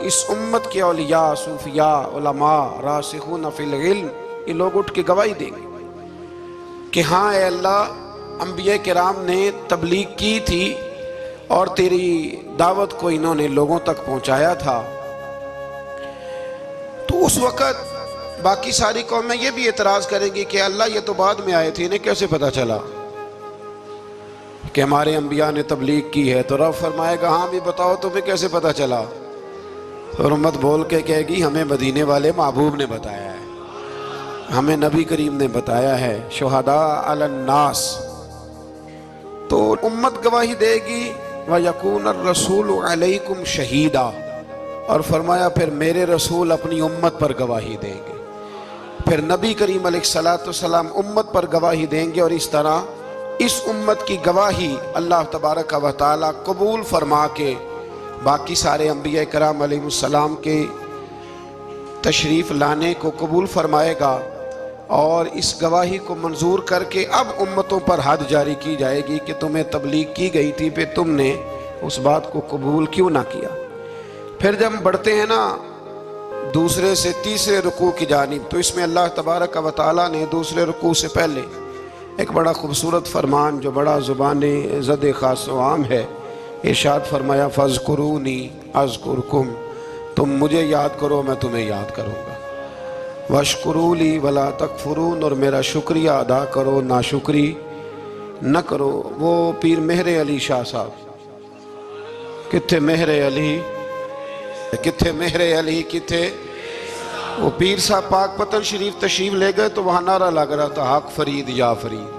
اس امت کے اولیاء، صوفیاء، علماء، راسخون فی العلم، یہ لوگ اٹھ کے گواہی دیں گے کہ ہاں اے اللہ، انبیاء کرام نے تبلیغ کی تھی اور تیری دعوت کو انہوں نے لوگوں تک پہنچایا تھا۔ تو اس وقت باقی ساری قومیں یہ بھی اعتراض کریں گی کہ اللہ یہ تو بعد میں آئے تھے، انہیں کیسے پتا چلا کہ ہمارے انبیاء نے تبلیغ کی ہے؟ تو رب فرمائے گا ہاں بھی بتاؤ تمہیں کیسے پتا چلا؟ اور امت بول کے کہے گی ہمیں مدینے والے محبوب نے بتایا ہے، ہمیں نبی کریم نے بتایا ہے، شہداء علی الناس۔ تو امت گواہی دے گی وَيَكُونَ الرَّسُولُ عَلَيْكُمْ شَهِيدًا، اور فرمایا پھر میرے رسول اپنی امت پر گواہی دیں گے، پھر نبی کریم علیہ السلام امت پر گواہی دیں گے، اور اس طرح اس امت کی گواہی اللہ تبارک و تعالی قبول فرما کے باقی سارے انبیاء کرام علیہ السلام کے تشریف لانے کو قبول فرمائے گا، اور اس گواہی کو منظور کر کے اب امتوں پر حد جاری کی جائے گی کہ تمہیں تبلیغ کی گئی تھی، پھر تم نے اس بات کو قبول کیوں نہ کیا۔ پھر جب ہم بڑھتے ہیں نا دوسرے سے تیسرے رکوع کی جانب، تو اس میں اللہ تبارک و تعالیٰ نے دوسرے رکوع سے پہلے ایک بڑا خوبصورت فرمان جو بڑا زبان زد خاص و عام ہے، ارشاد فرمایا فَاذْكُرُونِي أَذْكُرْكُمْ، تم مجھے یاد کرو میں تمہیں یاد کروں گا، وَاشْكُرُوا لِي وَلَا تَكْفُرُونَ، اور میرا شکریہ ادا کرو ناشکری نہ کرو۔ وہ پیر مہر علی شاہ صاحب کتھے مہر علی، کتھے مہر علی، کتھے وہ پیر صاحب پاک پتن شریف تشریف لے گئے تو وہاں نعرہ لگ رہا تھا حق فرید یا فرید۔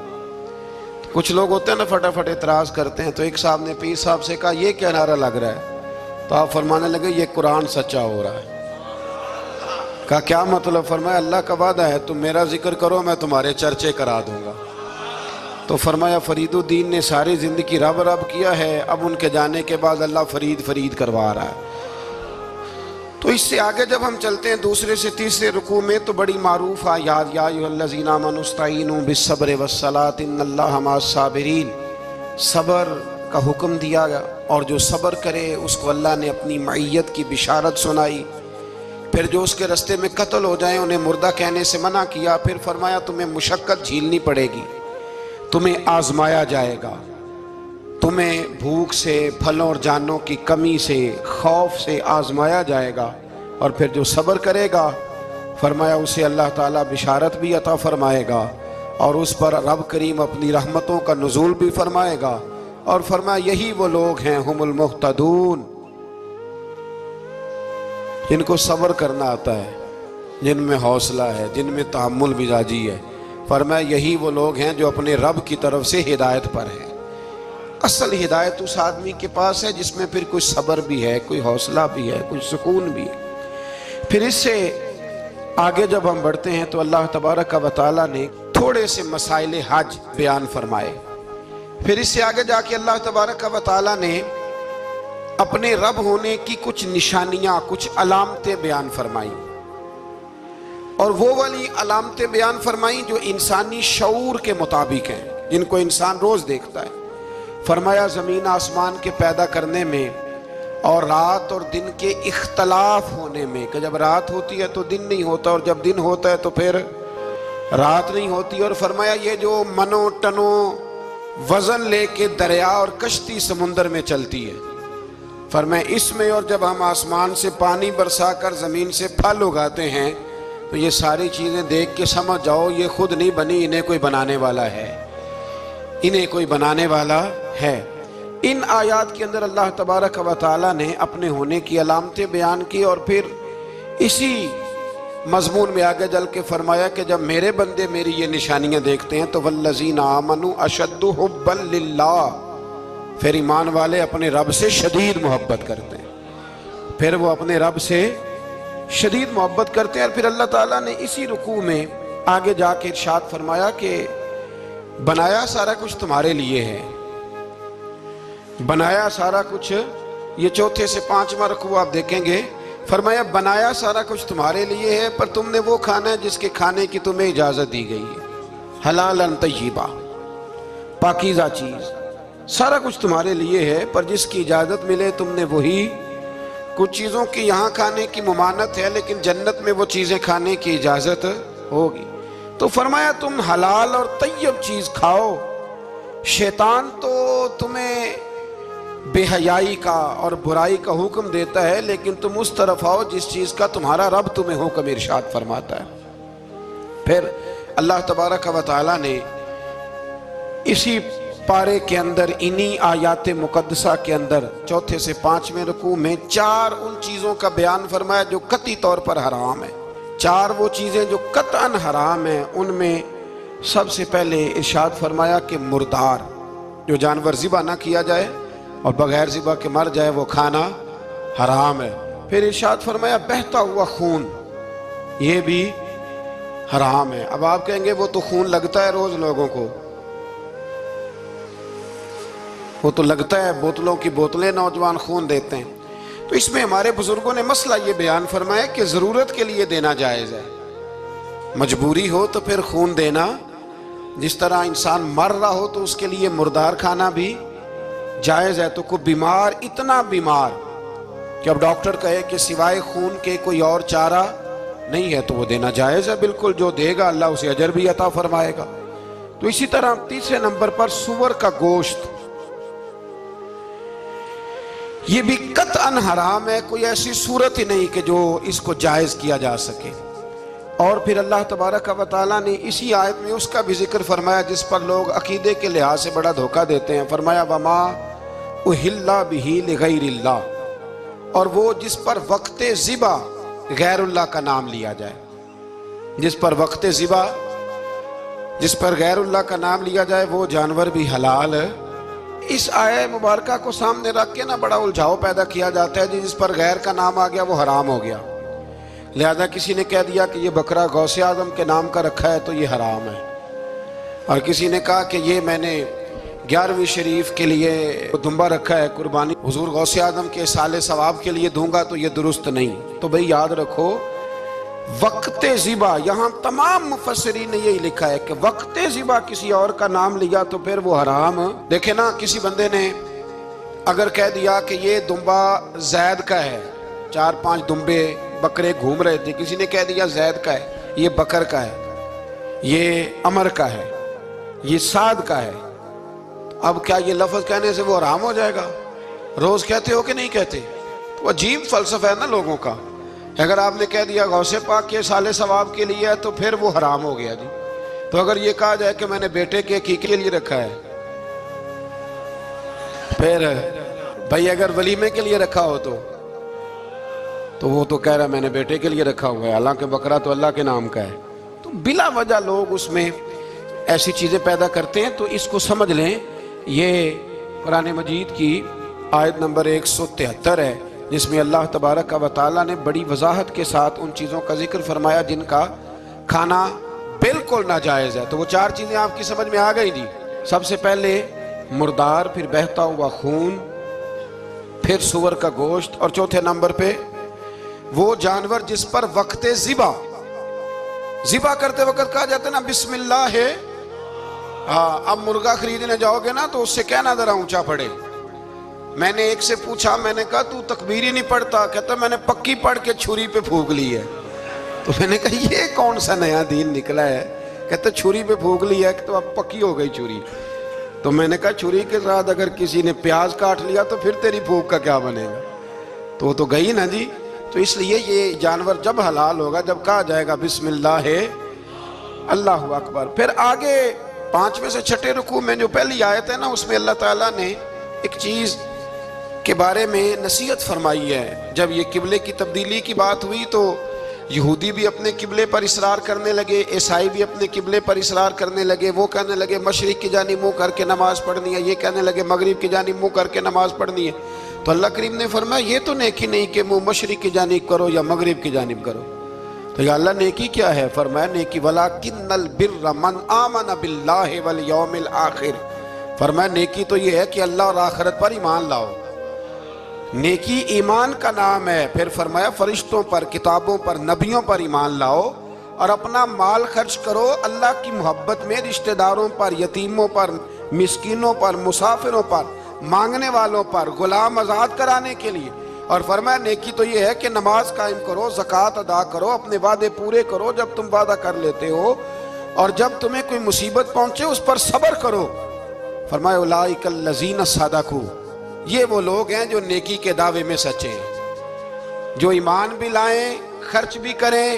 کچھ لوگ ہوتے ہیں نا فٹافٹ اعتراض کرتے ہیں، تو ایک صاحب نے پیر صاحب سے کہا یہ کیا نعرہ لگ رہا ہے؟ تو آپ فرمانے لگے یہ قرآن سچا ہو رہا ہے۔ کہا کیا مطلب؟ فرمایا اللہ کا وعدہ ہے تم میرا ذکر کرو میں تمہارے چرچے کرا دوں گا۔ تو فرمایا فرید الدین نے ساری زندگی رب رب کیا ہے، اب ان کے جانے کے بعد اللہ فرید فرید کروا رہا ہے۔ تو اس سے آگے جب ہم چلتے ہیں دوسرے سے تیسرے رکوع میں، تو بڑی معروف آیات یا ایھا الذین آمنوا استعینوا بالصبر والصلاۃ ان اللہ مع الصابرین، صبر کا حکم دیا گیا، اور جو صبر کرے اس کو اللہ نے اپنی معیت کی بشارت سنائی۔ پھر جو اس کے رستے میں قتل ہو جائیں انہیں مردہ کہنے سے منع کیا۔ پھر فرمایا تمہیں مشقت جھیلنی پڑے گی، تمہیں آزمایا جائے گا، تمہیں بھوک سے، پھلوں اور جانوں کی کمی سے، خوف سے آزمایا جائے گا، اور پھر جو صبر کرے گا فرمایا اسے اللہ تعالیٰ بشارت بھی عطا فرمائے گا، اور اس پر رب کریم اپنی رحمتوں کا نزول بھی فرمائے گا، اور فرمایا یہی وہ لوگ ہیں ہم المہتدون، جن کو صبر کرنا آتا ہے، جن میں حوصلہ ہے، جن میں تحمل مزاجی ہے۔ فرمایا یہی وہ لوگ ہیں جو اپنے رب کی طرف سے ہدایت پر ہیں۔ اصل ہدایت اس آدمی کے پاس ہے جس میں پھر کوئی صبر بھی ہے، کوئی حوصلہ بھی ہے، کوئی سکون بھی ہے۔ پھر اس سے آگے جب ہم بڑھتے ہیں تو اللہ تبارک و تعالیٰ نے تھوڑے سے مسائل حج بیان فرمائے۔ پھر اس سے آگے جا کے اللہ تبارک و تعالیٰ نے اپنے رب ہونے کی کچھ نشانیاں، کچھ علامتیں بیان فرمائیں، اور وہ والی علامتیں بیان فرمائیں جو انسانی شعور کے مطابق ہیں، جن کو انسان روز دیکھتا ہے۔ فرمایا زمین آسمان کے پیدا کرنے میں، اور رات اور دن کے اختلاف ہونے میں، کہ جب رات ہوتی ہے تو دن نہیں ہوتا، اور جب دن ہوتا ہے تو پھر رات نہیں ہوتی۔ اور فرمایا یہ جو منوں ٹنوں وزن لے کے دریا اور کشتی سمندر میں چلتی ہے، فرمایا اس میں، اور جب ہم آسمان سے پانی برسا کر زمین سے پھل اگاتے ہیں، تو یہ ساری چیزیں دیکھ کے سمجھ جاؤ یہ خود نہیں بنی، انہیں کوئی بنانے والا ہے، انہیں کوئی بنانے والا ہے۔ ان آیات کے اندر اللہ تبارک و تعالیٰ نے اپنے ہونے کی علامتیں بیان کی، اور پھر اسی مضمون میں آگے جل کے فرمایا کہ جب میرے بندے میری یہ نشانیاں دیکھتے ہیں تو والذین آمنوا اشد حبا للہ، پھر ایمان والے اپنے رب سے شدید محبت کرتے ہیں، پھر وہ اپنے رب سے شدید محبت کرتے ہیں۔ اور پھر اللہ تعالیٰ نے اسی رکوع میں آگے جا کے ارشاد فرمایا کہ بنایا سارا کچھ تمہارے لیے ہے، بنایا سارا کچھ، یہ چوتھے سے پانچواں رکوع آپ دیکھیں گے، فرمایا بنایا سارا کچھ تمہارے لیے ہے، پر تم نے وہ کھانا ہے جس کے کھانے کی تمہیں اجازت دی گئی ہے، حلالاً طیبہ، پاکیزہ چیز، سارا کچھ تمہارے لیے ہے، پر جس کی اجازت ملے تم نے وہی کچھ چیزوں کی یہاں کھانے کی ممانعت ہے لیکن جنت میں وہ چیزیں کھانے کی اجازت ہوگی۔ تو فرمایا تم حلال اور طیب چیز کھاؤ، شیطان تو تمہیں بے حیائی کا اور برائی کا حکم دیتا ہے، لیکن تم اس طرف آؤ جس چیز کا تمہارا رب تمہیں حکم ارشاد فرماتا ہے۔ پھر اللہ تبارک و تعالیٰ نے اسی پارے کے اندر انہی آیات مقدسہ کے اندر 4 سے 5ویں رکوع میں 4 ان چیزوں کا بیان فرمایا جو قطعی طور پر حرام ہے۔ 4 وہ چیزیں جو قطعاً حرام ہیں، ان میں سب سے پہلے ارشاد فرمایا کہ مردار، جو جانور ذبح نہ کیا جائے اور بغیر ذبح کے مر جائے وہ کھانا حرام ہے۔ پھر ارشاد فرمایا بہتا ہوا خون، یہ بھی حرام ہے۔ اب آپ کہیں گے وہ تو خون لگتا ہے روز لوگوں کو، وہ تو لگتا ہے، بوتلوں کی بوتلیں نوجوان خون دیتے ہیں۔ تو اس میں ہمارے بزرگوں نے مسئلہ یہ بیان فرمایا کہ ضرورت کے لیے دینا جائز ہے، مجبوری ہو تو پھر خون دینا، جس طرح انسان مر رہا ہو تو اس کے لیے مردار کھانا بھی جائز ہے۔ تو کوئی بیمار، اتنا بیمار کہ اب ڈاکٹر کہے کہ سوائے خون کے کوئی اور چارہ نہیں ہے تو وہ دینا جائز ہے، بالکل، جو دے گا اللہ اسے اجر بھی عطا فرمائے گا۔ تو اسی طرح تیسرے نمبر پر سور کا گوشت، یہ بھی قطعاً حرام ہے، کوئی ایسی صورت ہی نہیں کہ جو اس کو جائز کیا جا سکے۔ اور پھر اللہ تبارک و تعالیٰ نے اسی آیت میں اس کا بھی ذکر فرمایا جس پر لوگ عقیدے کے لحاظ سے بڑا دھوکہ دیتے ہیں۔ فرمایا وَمَا أُحِلَّ بِهِ لِغَيْرِ اللَّهِ، اور وہ جس پر وقت ذبح غیر اللہ کا نام لیا جائے، جس پر وقت ذبح، جس پر غیر اللہ کا نام لیا جائے وہ جانور بھی حلال ہے۔ اس آیہ مبارکہ کو سامنے رکھ کے بڑا الجھاؤ پیدا کیا جاتا ہے جس پر غیر کا نام آ گیا وہ حرام ہو گیا، لہذا کسی نے کہہ دیا کہ یہ بکرا غوث اعظم کے نام کا رکھا ہے تو یہ حرام ہے، اور کسی نے کہا کہ یہ میں نے 11ویں شریف کے لیے دمبا رکھا ہے قربانی حضور غوث اعظم کے سال ثواب کے لیے دوں گا تو یہ درست نہیں۔ تو بھئی یاد رکھو وقت ذبح، یہاں تمام مفسرین نے یہی لکھا ہے کہ وقت ذبح کسی اور کا نام لیا تو پھر وہ حرام۔ دیکھیں نا، کسی بندے نے اگر کہہ دیا کہ یہ دمبا زید کا ہے، 4-5 دمبے بکرے گھوم رہے تھے، کسی نے کہہ دیا زید کا ہے، یہ بکر کا ہے، یہ عمر کا ہے، یہ سعد کا ہے، اب کیا یہ لفظ کہنے سے وہ حرام ہو جائے گا؟ روز کہتے ہو کہ نہیں کہتے؟ وہ عجیب فلسفہ ہے نا لوگوں کا۔ اگر آپ نے کہہ دیا غوث پاک کے سال ثواب کے لیے ہے تو پھر وہ حرام ہو گیا جی۔ تو اگر یہ کہا جائے کہ میں نے بیٹے کے عقیقے کے لیے رکھا ہے، پھر بھائی اگر ولیمے کے لیے رکھا ہو تو وہ تو کہہ رہا ہے میں نے بیٹے کے لیے رکھا ہوا ہے، حالانکہ بکرا تو اللہ کے نام کا ہے۔ تو بلا وجہ لوگ اس میں ایسی چیزیں پیدا کرتے ہیں۔ تو اس کو سمجھ لیں، یہ قرآن مجید کی آیت نمبر 173 ہے جس میں اللہ تبارک و تعالیٰ نے بڑی وضاحت کے ساتھ ان چیزوں کا ذکر فرمایا جن کا کھانا بالکل ناجائز ہے۔ تو وہ 4 چیزیں آپ کی سمجھ میں آ گئی جی۔ سب سے پہلے مردار، پھر بہتا ہوا خون، پھر سور کا گوشت، اور چوتھے نمبر پہ وہ جانور جس پر وقت ذبح کرتے وقت کہا جاتا ہے نا بسم اللہ ہے۔ اب مرغا خریدنے جاؤ گے نا تو اس سے کہنا ذرا اونچا پڑے۔ میں نے ایک سے پوچھا، میں نے کہا تو تکبیر ہی نہیں پڑھتا؟ کہتا میں نے پکی پڑھ کے چھری پہ پھونک لی ہے۔ تو میں نے کہا یہ کون سا نیا دین نکلا ہے؟ کہتا چھری پہ پھونک لی ہے تو اب پکی ہو گئی چھری۔ تو میں نے کہا چھری کے ساتھ اگر کسی نے پیاز کاٹ لیا تو پھر تیری پھونک کا کیا بنے گا؟ تو وہ تو گئی نا جی۔ تو اس لیے یہ جانور جب حلال ہوگا جب کہا جائے گا بسم اللہ ہے، اللہ اکبر۔ پھر آگے 5ویں سے 6ٹھے رکوع میں جو پہلی آیت ہے نا، اس میں اللہ تعالیٰ نے ایک چیز کے بارے میں نصیحت فرمائی ہے۔ جب یہ قبلے کی تبدیلی کی بات ہوئی تو یہودی بھی اپنے قبلے پر اصرار کرنے لگے، عیسائی بھی اپنے قبلے پر اصرار کرنے لگے۔ وہ کہنے لگے مشرق کی جانب منہ کر کے نماز پڑھنی ہے، یہ کہنے لگے مغرب کی جانب منہ کر کے نماز پڑھنی ہے۔ تو اللہ کریم نے فرمایا یہ تو نیکی نہیں کہ منہ مشرق کی جانب کرو یا مغرب کی جانب کرو۔ تو یا اللہ نیکی کیا ہے؟ فرمایا نیکی وَلَٰكِنَّ الْبِرَّ مَنْ آمَنَ بِاللَّهِ وَالْيَوْمِ الْآخِرِ، فرمایا نیکی تو یہ ہے کہ اللہ اور آخرت پر ایمان لاؤ۔ نیکی ایمان کا نام ہے۔ پھر فرمایا فرشتوں پر، کتابوں پر، نبیوں پر ایمان لاؤ، اور اپنا مال خرچ کرو اللہ کی محبت میں، رشتہ داروں پر، یتیموں پر، مسکینوں پر، مسافروں پر، مانگنے والوں پر، غلام آزاد کرانے کے لیے۔ اور فرمایا نیکی تو یہ ہے کہ نماز قائم کرو، زکوٰۃ ادا کرو، اپنے وعدے پورے کرو جب تم وعدہ کر لیتے ہو، اور جب تمہیں کوئی مصیبت پہنچے اس پر صبر کرو۔ فرمایا اولئک الذین صدقوا، یہ وہ لوگ ہیں جو نیکی کے دعوے میں سچے ہیں، جو ایمان بھی لائیں، خرچ بھی کریں،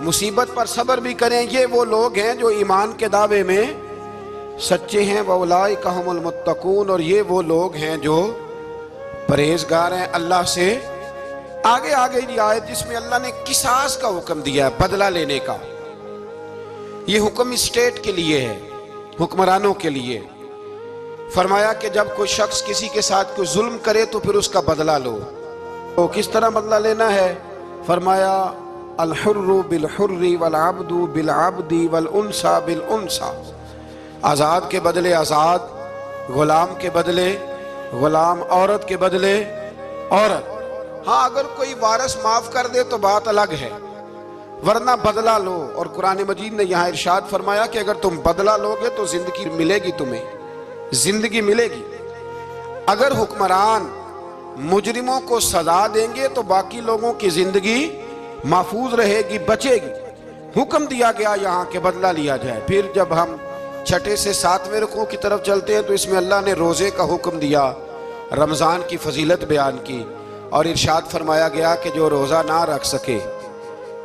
مصیبت پر صبر بھی کریں، یہ وہ لوگ ہیں جو ایمان کے دعوے میں سچے ہیں۔ وَأُولَٰئِكَ هُمُ الْمُتَّقُونَ، اور یہ وہ لوگ ہیں جو پرہیزگار ہیں اللہ سے۔ آگے یہ آیت جس میں اللہ نے قصاص کا حکم دیا ہے، بدلہ لینے کا، یہ حکم اسٹیٹ کے لیے ہے، حکمرانوں کے لیے۔ فرمایا کہ جب کوئی شخص کسی کے ساتھ کوئی ظلم کرے تو پھر اس کا بدلہ لو۔ تو کس طرح بدلہ لینا ہے؟ فرمایا الحر بالحر والعبد بالعبد والانثى بالانثى، آزاد کے بدلے آزاد، غلام کے بدلے غلام، عورت کے بدلے عورت۔ ہاں اگر کوئی وارث معاف کر دے تو بات الگ ہے، ورنہ بدلہ لو۔ اور قرآن مجید نے یہاں ارشاد فرمایا کہ اگر تم بدلہ لو گے تو زندگی ملے گی، تمہیں زندگی ملے گی۔ اگر حکمران مجرموں کو سزا دیں گے تو باقی لوگوں کی زندگی محفوظ رہے گی، بچے گی۔ حکم دیا گیا یہاں کہ بدلہ لیا جائے۔ پھر جب ہم چھٹے سے 7ویں رکوع کی طرف چلتے ہیں تو اس میں اللہ نے روزے کا حکم دیا، رمضان کی فضیلت بیان کی، اور ارشاد فرمایا گیا کہ جو روزہ نہ رکھ سکے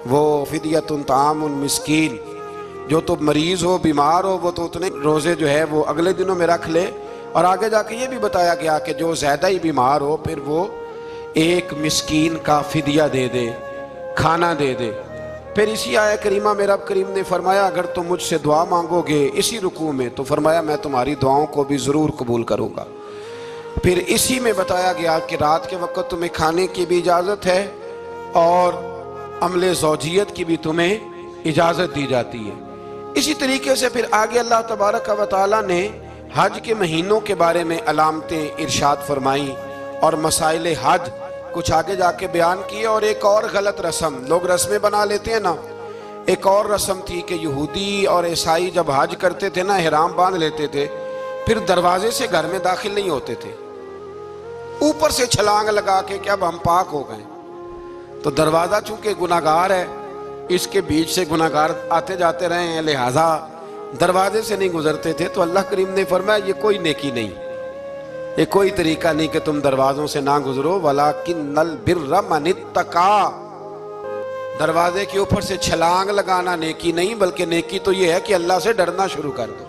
وہ فدیۃ طعام مسکین، جو تو مریض ہو، بیمار ہو، وہ تو اتنے روزے جو ہے وہ اگلے دنوں میں رکھ لے۔ اور آگے جا کے یہ بھی بتایا گیا کہ جو زیادہ ہی بیمار ہو پھر وہ ایک مسکین کا فدیہ دے دے، کھانا دے دے۔ پھر اسی آیہ کریمہ میں رب کریم نے فرمایا اگر تم مجھ سے دعا مانگو گے اسی رکوع میں تو فرمایا میں تمہاری دعاؤں کو بھی ضرور قبول کروں گا۔ پھر اسی میں بتایا گیا کہ رات کے وقت تمہیں کھانے کی بھی اجازت ہے اور عمل زوجیت کی بھی تمہیں اجازت دی جاتی ہے۔ اسی طریقے سے پھر آگے اللہ تبارک و تعالیٰ نے حج کے مہینوں کے بارے میں علامتیں ارشاد فرمائیں اور مسائل حج کچھ آگے جا کے بیان کیے۔ اور ایک اور غلط رسم لوگ رسمیں بنا لیتے ہیں نا، ایک اور رسم تھی کہ یہودی اور عیسائی جب حج کرتے تھے نا، احرام باندھ لیتے تھے، پھر دروازے سے گھر میں داخل نہیں ہوتے تھے، اوپر سے چھلانگ لگا کے کہ اب ہم پاک ہو گئے۔ تو دروازہ چونکہ گناہگار ہے، اس کے بیچ سے گناہگار آتے جاتے رہے ہیں، لہٰذا دروازے سے نہیں گزرتے تھے۔ تو اللہ کریم نے فرمایا یہ کوئی نیکی نہیں، یہ کوئی طریقہ نہیں کہ تم دروازوں سے نہ گزرو، وَلَٰكِنَّ الْبِرَّ مَنِ اتَّقَىٰ، دروازے کے اوپر سے چھلانگ لگانا نیکی نہیں، بلکہ نیکی تو یہ ہے کہ اللہ سے ڈرنا شروع کر دو۔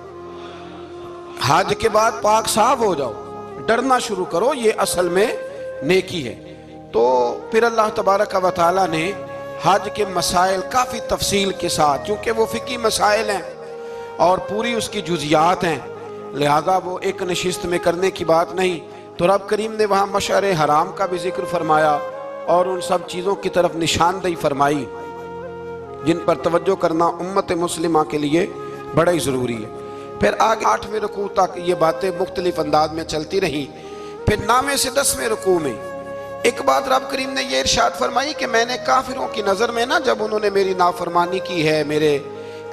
حج کے بعد پاک صاف ہو جاؤ، ڈرنا شروع کرو، یہ اصل میں نیکی ہے۔ تو پھر اللہ تبارک و تعالیٰ نے حج کے مسائل کافی تفصیل کے ساتھ، چونکہ وہ فقہی مسائل ہیں اور پوری اس کی جزیات ہیں، لہذا وہ ایک نشست میں کرنے کی بات نہیں، تو رب کریم نے وہاں مشعر حرام کا بھی ذکر فرمایا اور ان سب چیزوں کی طرف نشاندہی فرمائی جن پر توجہ کرنا امت مسلمہ کے لیے بڑا ہی ضروری ہے۔ پھر آگے 8ویں رکوع تک یہ باتیں مختلف انداز میں چلتی رہیں۔ پھر 9ویں سے 10ویں رکوع میں ایک بات رب کریم نے یہ ارشاد فرمائی کہ میں نے کافروں کی نظر میں نا، جب انہوں نے میری نافرمانی کی ہے، میرے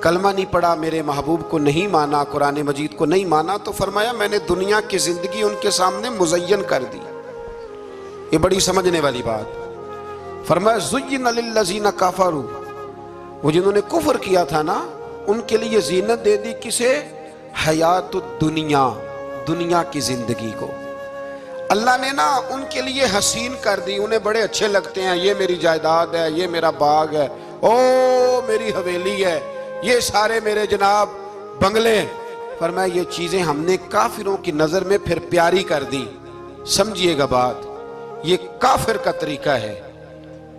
کلمہ نہیں پڑھا، میرے محبوب کو نہیں مانا، قرآن مجید کو نہیں مانا، تو فرمایا میں نے دنیا کی زندگی ان کے سامنے مزین کر دی۔ یہ بڑی سمجھنے والی بات۔ فرمایا زُيِّنَ لِلَّذِينَ كَفَرُوا، وہ جنہوں نے کفر کیا تھا نا، ان کے لیے زینت دے دی کسے؟ حیات الدنیا، دنیا کی زندگی کو اللہ نے نا ان کے لیے حسین کر دی، انہیں بڑے اچھے لگتے ہیں، یہ میری جائیداد ہے، یہ میرا باغ ہے، او میری حویلی ہے، یہ سارے میرے جناب بنگلے۔ فرمایا یہ چیزیں ہم نے کافروں کی نظر میں پھر پیاری کر دی۔ سمجھیے گا بات، یہ کافر کا طریقہ ہے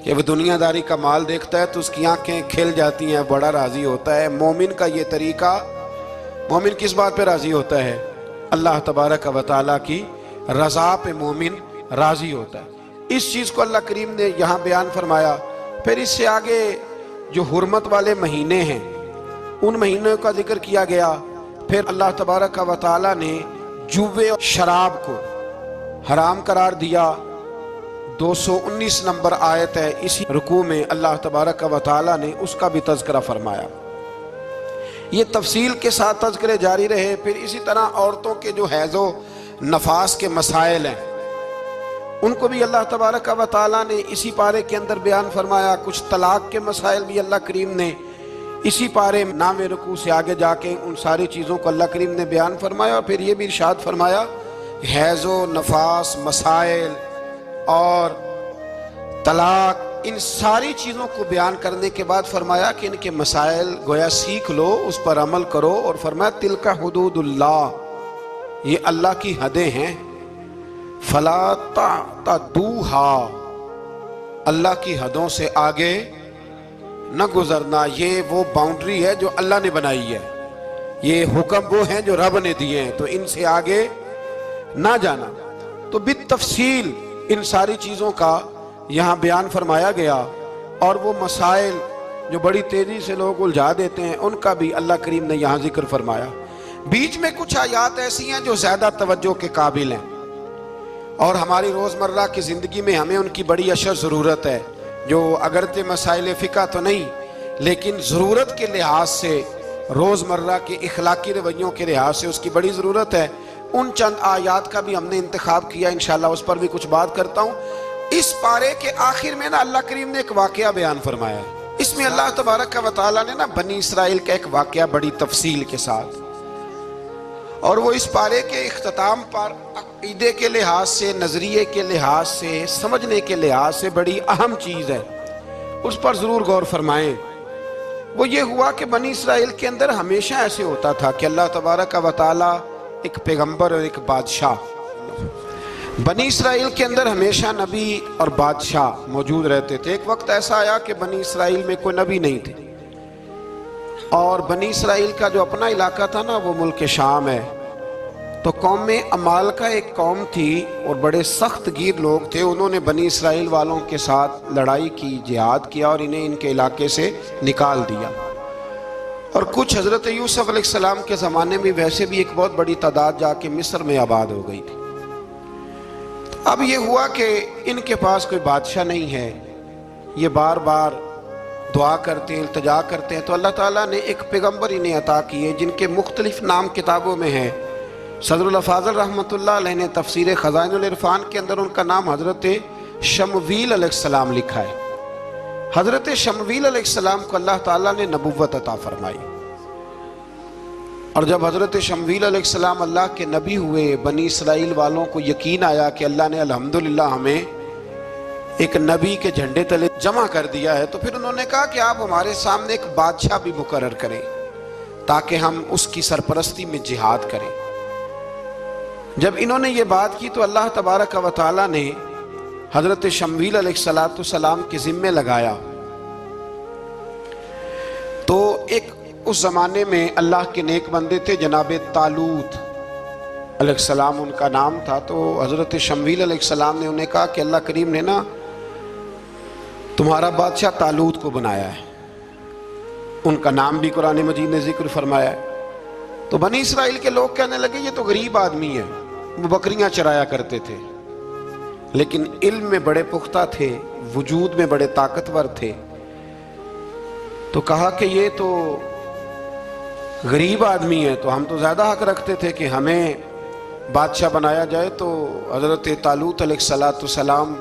کہ وہ دنیا داری کا مال دیکھتا ہے تو اس کی آنکھیں کھل جاتی ہیں، بڑا راضی ہوتا ہے۔ مومن کا یہ طریقہ، مومن کس بات پہ راضی ہوتا ہے؟ اللہ تبارک و تعالیٰ کی رضا پہ مومن راضی ہوتا ہے۔ اس چیز کو اللہ کریم نے یہاں بیان فرمایا۔ پھر اس سے آگے جو حرمت والے مہینے ہیں ان مہینوں کا ذکر کیا گیا۔ پھر اللہ تبارک و تعالیٰ نے جوے اور شراب کو حرام قرار دیا۔ 219 نمبر آیت ہے، اسی رکوع میں اللہ تبارک و تعالیٰ نے اس کا بھی تذکرہ فرمایا۔ یہ تفصیل کے ساتھ تذکرے جاری رہے۔ پھر اسی طرح عورتوں کے جو حیض و نفاس کے مسائل ہیں ان کو بھی اللہ تبارک و تعالیٰ نے اسی پارے کے اندر بیان فرمایا. کچھ طلاق کے مسائل بھی اللہ کریم نے اسی پارے نام رکوع سے آگے جا کے ان ساری چیزوں کو اللہ کریم نے بیان فرمایا. اور پھر یہ بھی ارشاد فرمایا حیض و نفاس مسائل اور طلاق، ان ساری چیزوں کو بیان کرنے کے بعد فرمایا کہ ان کے مسائل گویا سیکھ لو، اس پر عمل کرو. اور فرمایا تلک حدود اللہ، یہ اللہ کی حدیں ہیں. فلا تعتدوہا، اللہ کی حدوں سے آگے نہ گزرنا. یہ وہ باؤنڈری ہے جو اللہ نے بنائی ہے، یہ حکم وہ ہیں جو رب نے دیے ہیں، تو ان سے آگے نہ جانا. تو بالتفصیل ان ساری چیزوں کا یہاں بیان فرمایا گیا. اور وہ مسائل جو بڑی تیزی سے لوگ الجھا دیتے ہیں ان کا بھی اللہ کریم نے یہاں ذکر فرمایا. بیچ میں کچھ آیات ایسی ہیں جو زیادہ توجہ کے قابل ہیں اور ہماری روزمرہ کی زندگی میں ہمیں ان کی بڑی اشد ضرورت ہے، جو اگرچہ مسائل فقہ تو نہیں لیکن ضرورت کے لحاظ سے، روزمرہ کے اخلاقی رویوں کے لحاظ سے اس کی بڑی ضرورت ہے. ان چند آیات کا بھی ہم نے انتخاب کیا، انشاءاللہ اس پر بھی کچھ بات کرتا ہوں. اس پارے کے آخر میں نا اللہ کریم نے ایک واقعہ بیان فرمایا ہے. اس میں اللہ تبارک و تعالیٰ نے نا بنی اسرائیل کا ایک واقعہ بڑی تفصیل کے ساتھ، اور وہ اس پارے کے اختتام پر عقیدے کے لحاظ سے، نظریے کے لحاظ سے، سمجھنے کے لحاظ سے بڑی اہم چیز ہے، اس پر ضرور غور فرمائیں. وہ یہ ہوا کہ بنی اسرائیل کے اندر ہمیشہ ایسے ہوتا تھا کہ اللہ تبارک و تعالیٰ ایک پیغمبر اور ایک بادشاہ، بنی اسرائیل کے اندر ہمیشہ نبی اور بادشاہ موجود رہتے تھے. ایک وقت ایسا آیا کہ بنی اسرائیل میں کوئی نبی نہیں تھے، اور بنی اسرائیل کا جو اپنا علاقہ تھا نا وہ ملک شام ہے. تو قوم میں عمال کا ایک قوم تھی اور بڑے سخت گیر لوگ تھے. انہوں نے بنی اسرائیل والوں کے ساتھ لڑائی کی، جہاد کیا اور انہیں ان کے علاقے سے نکال دیا. اور کچھ حضرت یوسف علیہ السلام کے زمانے میں ویسے بھی ایک بہت بڑی تعداد جا کے مصر میں آباد ہو گئی تھی. اب یہ ہوا کہ ان کے پاس کوئی بادشاہ نہیں ہے، یہ بار بار دعا کرتے ہیں، التجا کرتے ہیں. تو اللہ تعالیٰ نے ایک پیغمبر انہیں عطا کیے جن کے مختلف نام کتابوں میں ہیں. صدر الافاضل رحمۃ اللہ علیہ نے تفسیر خزائن العرفان کے اندر ان کا نام حضرت شمویل علیہ السلام لکھا ہے. حضرت شمویل علیہ السلام کو اللہ تعالیٰ نے نبوت عطا فرمائی، اور جب حضرت شمویل علیہ السلام اللہ کے نبی ہوئے، بنی اسرائیل والوں کو یقین آیا کہ اللہ نے الحمدللہ ہمیں ایک نبی کے جھنڈے تلے جمع کر دیا ہے. تو پھر انہوں نے کہا کہ آپ ہمارے سامنے ایک بادشاہ بھی مقرر کریں تاکہ ہم اس کی سرپرستی میں جہاد کریں. جب انہوں نے یہ بات کی تو اللہ تبارک و تعالیٰ نے حضرت شمویل علیہ السلام کے ذمے لگایا. تو ایک اس زمانے میں اللہ کے نیک بندے تھے جناب طالوت علیہ السلام ان کا نام تھا. تو حضرت شمویل علیہ السلام نے انہیں کہا کہ اللہ کریم نے نا تمہارا بادشاہ طالوت کو بنایا ہے. ان کا نام بھی قرآن مجید نے ذکر فرمایا ہے. تو بنی اسرائیل کے لوگ کہنے لگے یہ تو غریب آدمی ہے، وہ بکریاں چرایا کرتے تھے لیکن علم میں بڑے پختہ تھے، وجود میں بڑے طاقتور تھے. تو کہا کہ یہ تو غریب آدمی ہے، تو ہم تو زیادہ حق رکھتے تھے کہ ہمیں بادشاہ بنایا جائے. تو حضرت طالوت علیہ السلام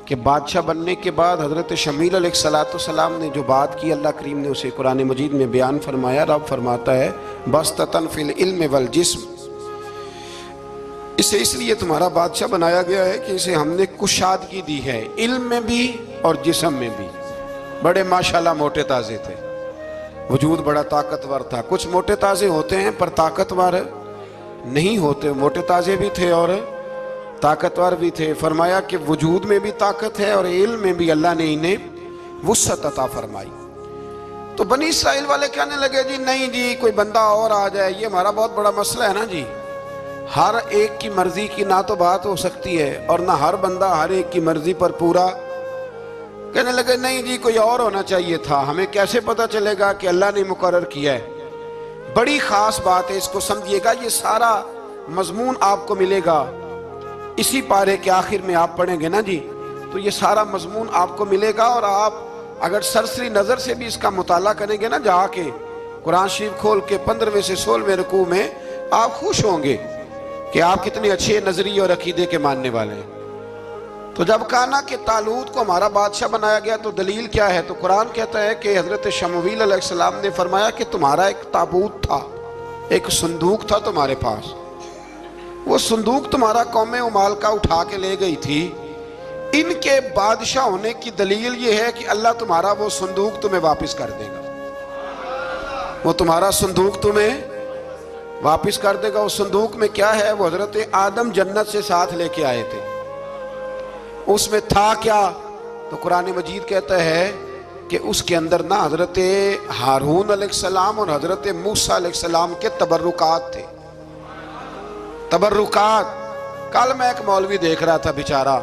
کے بادشاہ بننے کے بعد حضرت شمویل علیہ السلام نے جو بات کی اللہ کریم نے اسے قرآن مجید میں بیان فرمایا. رب فرماتا ہے بسطۃ فی العلم والجسم، اسے اس لیے تمہارا بادشاہ بنایا گیا ہے کہ اسے ہم نے کشادگی دی ہے، علم میں بھی اور جسم میں بھی. بڑے ماشاءاللہ موٹے تازے تھے، وجود بڑا طاقتور تھا. کچھ موٹے تازے ہوتے ہیں پر طاقتور نہیں ہوتے، موٹے تازے بھی تھے اور طاقتور بھی تھے. فرمایا کہ وجود میں بھی طاقت ہے اور علم میں بھی اللہ نے انہیں وسعت عطا فرمائی. تو بنی اسرائیل والے کہنے لگے جی نہیں جی کوئی بندہ اور آ جائے، یہ ہمارا بہت بڑا مسئلہ ہے نا جی، ہر ایک کی مرضی کی نہ تو بات ہو سکتی ہے اور نہ ہر بندہ ہر ایک کی مرضی پر پورا. کہنے لگے نہیں جی کوئی اور ہونا چاہیے تھا، ہمیں کیسے پتہ چلے گا کہ اللہ نے مقرر کیا ہے. بڑی خاص بات ہے، اس کو سمجھیے گا. یہ سارا مضمون آپ کو ملے گا اسی پارے کے آخر میں، آپ پڑھیں گے نا جی تو یہ سارا مضمون آپ کو ملے گا. اور آپ اگر سرسری نظر سے بھی اس کا مطالعہ کریں گے نا، جا کے قرآن شریف کھول کے 15ویں سے 16ویں رکوع میں، آپ خوش ہوں گے کہ آپ کتنے اچھے نظریے اور عقیدے کے ماننے والے ہیں. تو جب کہا نا کہ طالوت کو ہمارا بادشاہ بنایا گیا تو دلیل کیا ہے؟ تو قرآن کہتا ہے کہ حضرت شمویل علیہ السلام نے فرمایا کہ تمہارا ایک تابوت تھا، ایک صندوق تھا تمہارے پاس، وہ صندوق تمہارا قوم عمالقہ اٹھا کے لے گئی تھی، ان کے بادشاہ ہونے کی دلیل یہ ہے کہ اللہ تمہارا وہ صندوق تمہیں واپس کر دے گا، وہ تمہارا صندوق تمہیں واپس کر دے گا۔ اس صندوق میں کیا ہے؟ وہ حضرت آدم جنت سے ساتھ لے کے آئے تھے، اس میں تھا کیا؟ تو قرآن مجید کہتا ہے کہ اس کے اندر نا حضرت ہارون علیہ السلام اور حضرت موسیٰ علیہ السلام کے تبرکات تھے، تبرکات۔ کل میں ایک مولوی دیکھ رہا تھا بیچارہ،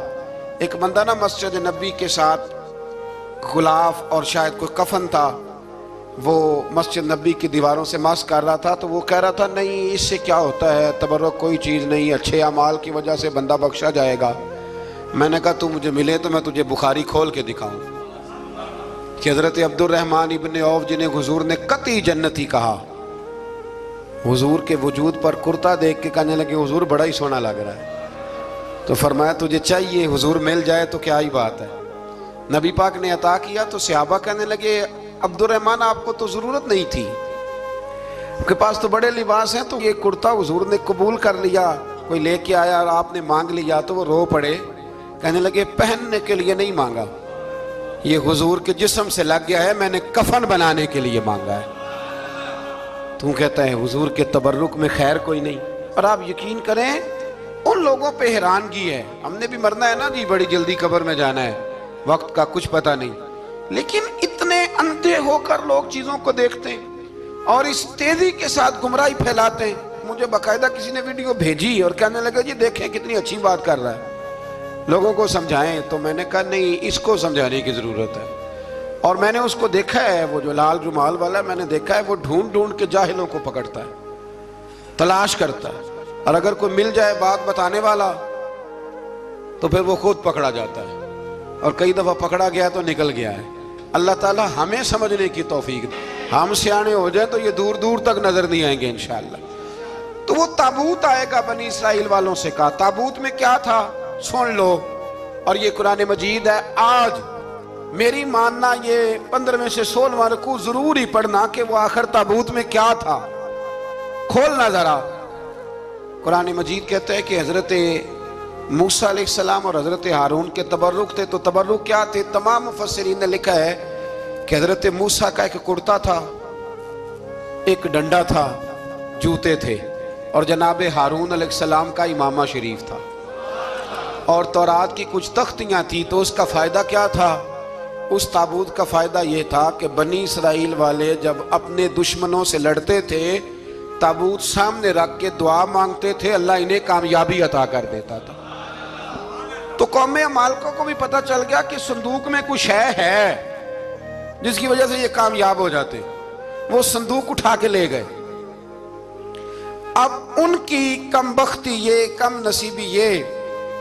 ایک بندہ نا مسجد نبی کے ساتھ غلاف اور شاید کوئی کفن تھا، وہ مسجد نبی کی دیواروں سے مس کر رہا تھا، تو وہ کہہ رہا تھا نہیں اس سے کیا ہوتا ہے، تبرک کوئی چیز نہیں، اچھے اعمال کی وجہ سے بندہ بخشا جائے گا۔ میں نے کہا تو مجھے ملے تو میں تجھے بخاری کھول کے دکھاؤں کہ حضرت عبد الرحمن ابن عوف جنہیں حضور نے قطعی جنتی کہا، حضور کے وجود پر کرتا دیکھ کے کہنے لگے حضور بڑا ہی سونا لگ رہا ہے، تو فرمایا تجھے چاہیے حضور مل جائے تو کیا ہی بات ہے۔ نبی پاک نے عطا کیا تو صحابہ کہنے لگے عبد الرحمن آپ کو تو ضرورت نہیں تھی، آپ کے پاس تو بڑے لباس ہیں، تو یہ کرتا حضور نے قبول کر لیا، کوئی لے کے آیا اور آپ نے مانگ لیا، تو وہ رو پڑے، کہنے لگے پہننے کے لیے نہیں مانگا، یہ حضور کے جسم سے لگ گیا ہے، میں نے کفن بنانے کے لیے مانگا ہے۔ تو کہتا ہے حضور کے تبرک میں خیر کوئی نہیں۔ اور آپ یقین کریں ان لوگوں پہ حیرانگی ہے، ہم نے بھی مرنا ہے نا جی، بڑی جلدی قبر میں جانا ہے، وقت کا کچھ پتہ نہیں، لیکن اتنے اندھے ہو کر لوگ چیزوں کو دیکھتے ہیں اور اس تیزی کے ساتھ گمراہی پھیلاتے ہیں۔ مجھے باقاعدہ کسی نے ویڈیو بھیجی اور کہنے لگا جی دیکھیں کتنی اچھی بات کر رہا ہے، لوگوں کو سمجھائیں، تو میں نے کہا نہیں اس کو سمجھانے کی ضرورت ہے۔ اور میں نے اس کو دیکھا ہے، وہ جو لال رومال والا میں نے دیکھا ہے، وہ ڈھونڈ ڈھونڈ کے جاہلوں کو پکڑتا ہے، تلاش کرتا ہے، اور اگر کوئی مل جائے بات بتانے والا تو پھر وہ خود پکڑا جاتا ہے، اور کئی دفعہ پکڑا گیا تو نکل گیا ہے۔ اللہ تعالی ہمیں سمجھنے کی توفیق دے، ہم سیانے ہو جائیں تو یہ دور دور تک نظر نہیں آئیں گے انشاءاللہ۔ تو وہ تابوت آئے گا، بنی اسرائیل والوں سے کہا تابوت میں کیا تھا سن لو، اور یہ قرآن مجید ہے۔ آج میری ماننا یہ 15 سے 16 رکوع ضرور ہی پڑھنا کہ وہ آخر تابوت میں کیا تھا، کھولنا ذرا۔ قرآن مجید کہتا ہے کہ حضرت موسیٰ علیہ السلام اور حضرت ہارون کے تبرک تھے، تو تبرک کیا تھے؟ تمام مفسرین نے لکھا ہے کہ حضرت موسیٰ کا ایک کرتا تھا، ایک ڈنڈا تھا، جوتے تھے، اور جناب ہارون علیہ السلام کا امامہ شریف تھا، اور تورات کی کچھ تختیاں تھی۔ تو اس کا فائدہ کیا تھا؟ اس تابوت کا فائدہ یہ تھا کہ بنی اسرائیل والے جب اپنے دشمنوں سے لڑتے تھے، تابوت سامنے رکھ کے دعا مانگتے تھے، اللہ انہیں کامیابی عطا کر دیتا تھا۔ تو قوم عمالقہ کو بھی پتہ چل گیا کہ صندوق میں کچھ شے ہے جس کی وجہ سے یہ کامیاب ہو جاتے، وہ صندوق اٹھا کے لے گئے۔ اب ان کی کم بختی یہ، کم نصیبی یہ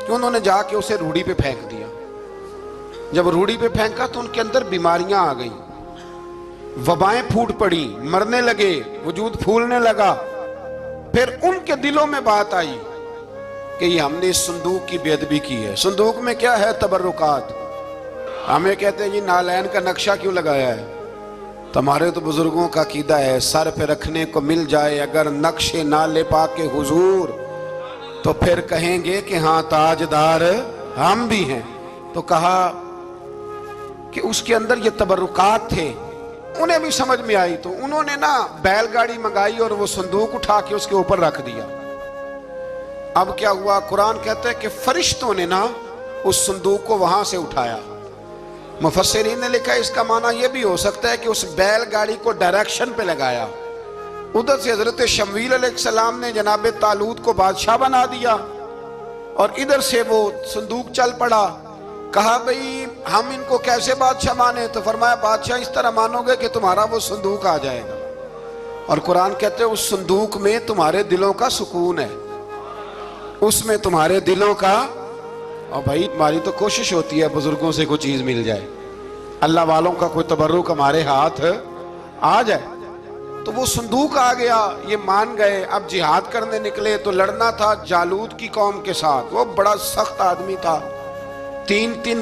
کہ انہوں نے جا کے اسے روڑی پہ پھینک دیا۔ جب روڑی پہ پھینکا تو ان کے اندر بیماریاں آ گئیں، وبائیں پھوٹ پڑی، مرنے لگے، وجود پھولنے لگا۔ پھر ان کے دلوں میں بات آئی کہ یہ ہم نے اس صندوق کی بے ادبی کی ہے۔ صندوق میں کیا ہے؟ تبرکات۔ ہمیں کہتے ہیں جی نالین کا نقشہ کیوں لگایا ہے؟ تمہارے تو بزرگوں کا عقیدہ ہے سر پہ رکھنے کو مل جائے اگر نقش نالے پاک حضور تو پھر کہیں گے کہ ہاں تاجدار ہم بھی ہیں۔ تو کہا کہ اس کے اندر یہ تبرکات تھے، انہیں بھی سمجھ میں آئی، تو انہوں نے نا بیل گاڑی منگائی اور وہ صندوق اٹھا کے اس کے اوپر رکھ دیا۔ اب کیا ہوا؟ قرآن کہتا ہے کہ فرشتوں نے نا اس صندوق کو وہاں سے اٹھایا۔ مفسرین نے لکھا ہے اس کا معنی یہ بھی ہو سکتا ہے کہ اس بیل گاڑی کو ڈائریکشن پہ لگایا، ادھر سے حضرت شمویل علیہ السلام نے جناب طالوت کو بادشاہ بنا دیا، اور ادھر سے وہ صندوق چل پڑا۔ کہا بھئی ہم ان کو کیسے بادشاہ مانے؟ تو فرمایا بادشاہ اس طرح مانو گے کہ تمہارا وہ صندوق آ جائے گا، اور قرآن کہتے ہیں اس صندوق میں تمہارے دلوں کا سکون ہے، اس میں تمہارے دلوں کا۔ اور بھائی ہماری تو کوشش ہوتی ہے بزرگوں سے کوئی چیز مل جائے، اللہ والوں کا کوئی تبرک ہمارے ہاتھ آ جائے۔ تو وہ صندوق آ گیا، یہ مان گئے۔ اب جہاد کرنے نکلے تو لڑنا تھا جالوت کی قوم کے ساتھ، وہ بڑا سخت آدمی تھا، 3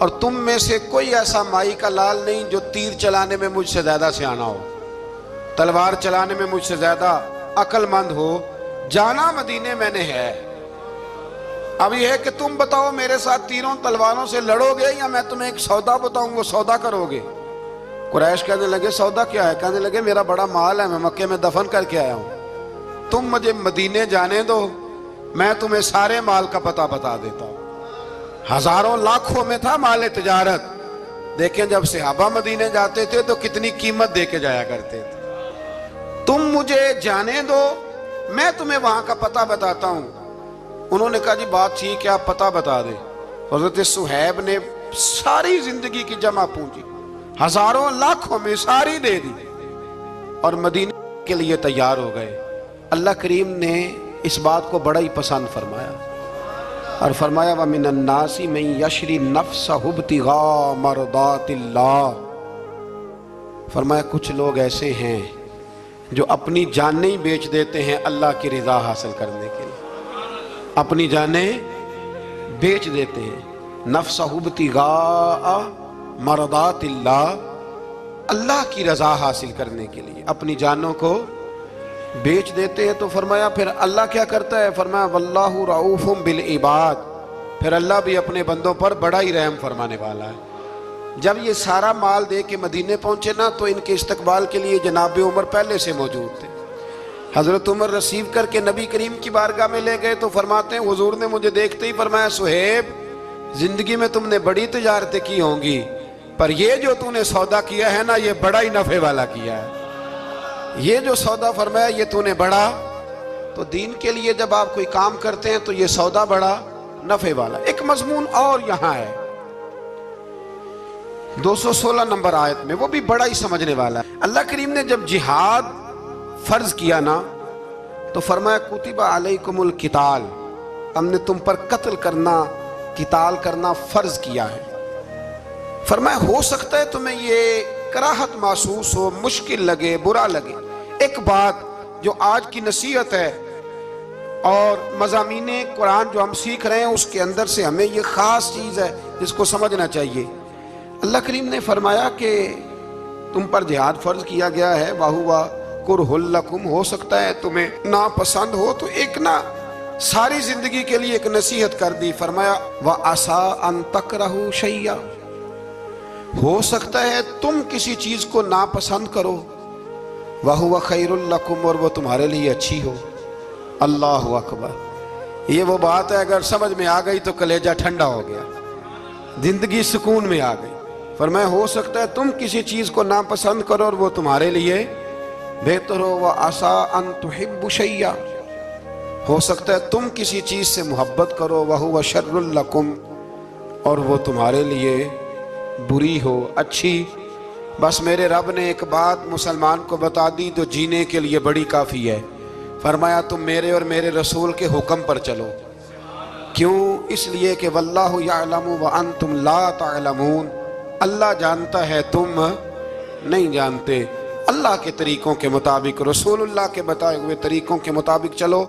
اور تم میں سے کوئی ایسا مائی کا لال نہیں جو تیر چلانے میں مجھ سے زیادہ سیانا ہو، تلوار چلانے میں مجھ سے زیادہ عقل مند ہو۔ جانا مدینے میں نے ہے، اب یہ ہے کہ تم بتاؤ میرے ساتھ تیروں تلواروں سے لڑو گے یا میں تمہیں ایک سودا بتاؤں وہ سودا کرو گے؟ قریش کہنے لگے سودا کیا ہے؟ کہنے لگے میرا بڑا مال ہے، میں مکے میں دفن کر کے آیا ہوں، تم مجھے مدینے جانے دو، میں تمہیں سارے مال کا پتہ بتا دیتا ہوں۔ ہزاروں لاکھوں میں تھا مال تجارت، دیکھیں جب صحابہ مدینے جاتے تھے تو کتنی قیمت دے کے جایا کرتے تھے۔ تم مجھے جانے دو، میں تمہیں وہاں کا پتہ بتاتا ہوں۔ انہوں نے کہا جی بات ٹھیک ہے، آپ پتہ بتا دیں۔ حضرت صہیب نے ساری زندگی کی جمع پونجی ہزاروں لاکھوں میں ساری دے دی اور مدینے کے لیے تیار ہو گئے۔ اللہ کریم نے اس بات کو بڑا ہی پسند فرمایا اور فرمایا وَمِنَ النَّاسِ مَن يَشْرِي نَفْسَهُ ابْتِغَاءَ مَرْضَاتِ اللَّهِ، فرمایا کچھ لوگ ایسے ہیں جو اپنی جانیں ہی بیچ دیتے ہیں اللہ کی رضا حاصل کرنے کے لیے، اپنی جانیں بیچ دیتے ہیں۔ نَفْسَهُ ابْتِغَاءَ مَرْضَاتِ اللَّهِ، اللہ کی رضا حاصل کرنے کے لیے اپنی جانوں کو بیچ دیتے ہیں۔ تو فرمایا پھر اللہ کیا کرتا ہے؟ فرمایا واللہ رؤوف بالعباد، پھر اللہ بھی اپنے بندوں پر بڑا ہی رحم فرمانے والا ہے۔ جب یہ سارا مال دے کے مدینے پہنچے نا تو ان کے استقبال کے لیے جناب عمر پہلے سے موجود تھے۔ حضرت عمر ریسیو کر کے نبی کریم کی بارگاہ میں لے گئے تو فرماتے ہیں حضور نے مجھے دیکھتے ہی فرمایا صہیب زندگی میں تم نے بڑی تجارتیں کی ہوں گی پر یہ جو تم نے سودا کیا ہے نا یہ بڑا ہی نفع والا کیا ہے، یہ جو سودا فرمایا یہ تو نے بڑا۔ تو دین کے لیے جب آپ کوئی کام کرتے ہیں تو یہ سودا بڑا نفع والا۔ ایک مضمون اور یہاں ہے 216 نمبر آیت میں، وہ بھی بڑا ہی سمجھنے والا ہے۔ اللہ کریم نے جب جہاد فرض کیا نا تو فرمایا کتب علیکم القتال، ہم نے تم پر قتل کرنا قتال کرنا فرض کیا ہے۔ فرمایا ہو سکتا ہے تمہیں یہ کراہت محسوس ہو، مشکل لگے، برا لگے۔ ایک بات جو آج کی نصیحت ہے اور مضامین قرآن جو ہم سیکھ رہے ہیں اس کے اندر سے ہمیں یہ خاص چیز ہے جس کو سمجھنا چاہیے۔ اللہ کریم نے فرمایا کہ تم پر جہاد فرض کیا گیا ہے، وَهُوَ كُرْهٌ لَكُمْ، ہو سکتا ہے تمہیں ناپسند ہو، تو ایک نہ ساری زندگی کے لیے ایک نصیحت کر دی۔ فرمایا وَعَسَىٰ أَن تَكْرَهُوا شَيْئًا، ہو سکتا ہے تم کسی چیز کو ناپسند کرو، وَهُوَ خَيْرٌ لَكُمْ، اور وہ تمہارے لیے اچھی ہو۔ اللہ اکبر، یہ وہ بات ہے اگر سمجھ میں آ گئی تو کلیجہ ٹھنڈا ہو گیا، زندگی سکون میں آ گئی۔ فرمایا ہو سکتا ہے تم کسی چیز کو ناپسند کرو اور وہ تمہارے لیے بہتر ہو۔ وَعَسَىٰ أَن تُحِبُّوا شَيْئًا، ہو سکتا ہے تم کسی چیز سے محبت کرو، وَهُوَ شَرٌّ لَكُمْ، اور وہ تمہارے لیے بری ہو، اچھی۔ بس میرے رب نے ایک بات مسلمان کو بتا دی تو جینے کے لیے بڑی کافی ہے۔ فرمایا تم میرے اور میرے رسول کے حکم پر چلو، کیوں؟ اس لیے کہ واللہ یعلم وانتم لا تعلمون، اللہ جانتا ہے تم نہیں جانتے۔ اللہ کے طریقوں کے مطابق، رسول اللہ کے بتائے ہوئے طریقوں کے مطابق چلو۔